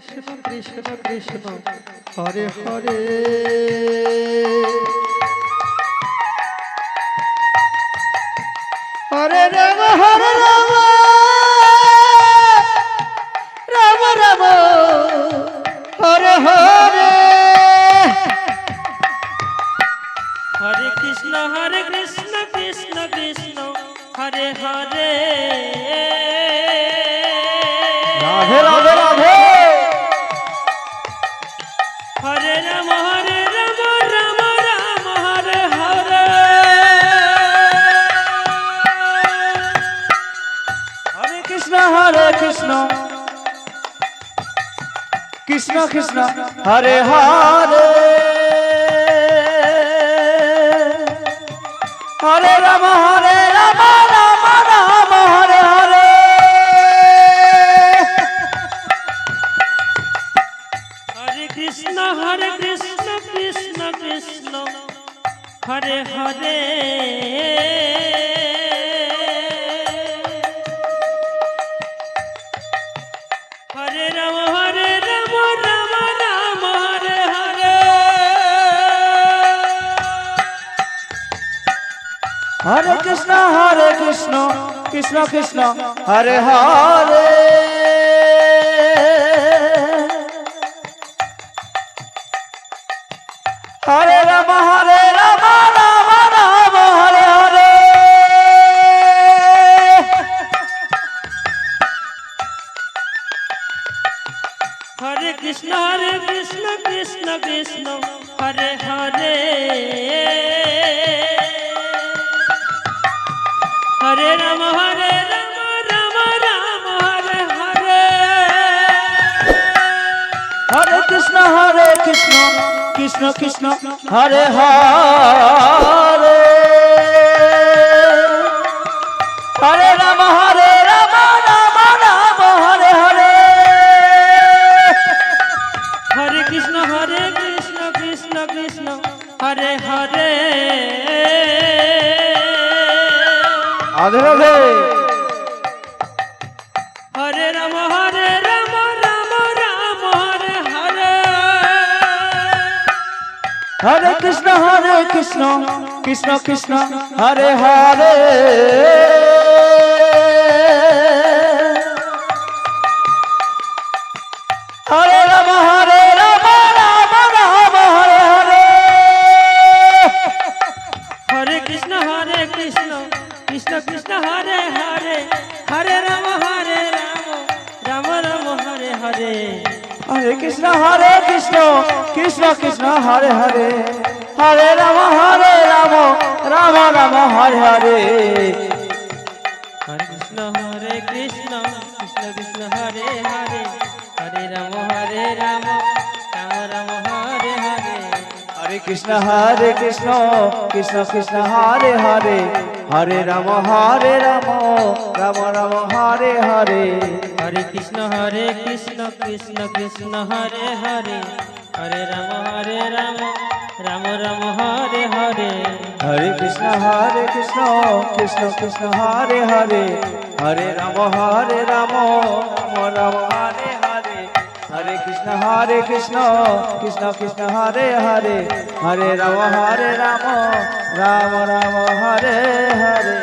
Krishna Krishna Krishna Hare Hare Hare Ram Hare Ram Ram Ram Hare Hare Hare Krishna Krishna Krishna Hare Hare Radhe Radhe Radhe Hare Ram Ram Ram Hare Hare Hare Krishna Krishna Krishna Hare Hare Hare Ram Ram Ram Hare Hare Hare Krishna Krishna Krishna Hare Hare Hare Ram Ram Ram Hare Hare Hare Krishna Krishna Krishna Hare Hare Hare Ram Ram Ram Hare Hare Hare Krishna Krishna Krishna Hare Hare Hare Ram Ram Ram Hare Hare Hare Krishna Krishna Krishna Hare Hare Hare Ram Ram Ram Hare Hare Hare Krishna Krishna Krishna Hare Hare Radhe Radhe Hare Ram Ram Ram Hare Hare Hare Krishna Krishna Krishna Hare Hare Hare Ram Ram Ram Hare Hare Hare Krishna Krishna Krishna Hare Hare Hare Ram Ram Ram Hare Hare Hare Krishna Krishna Krishna Hare Hare Hare Ram Ram Ram Hare Hare Hare Krishna Krishna Krishna Hare Hare Hare Ram Ram Ram Hare Hare Hare Krishna Krishna Krishna Hare Hare Hare Ram Ram Ram Hare Hare Hare Krishna Krishna Krishna Hare Hare Hare Ram Ram Ram Hare Hare Hare Krishna Krishna Krishna Hare Hare Hare Ram Ram Ram Hare Hare Hare Krishna Krishna Krishna Hare Hare Hare Ram Ram Ram Hare Hare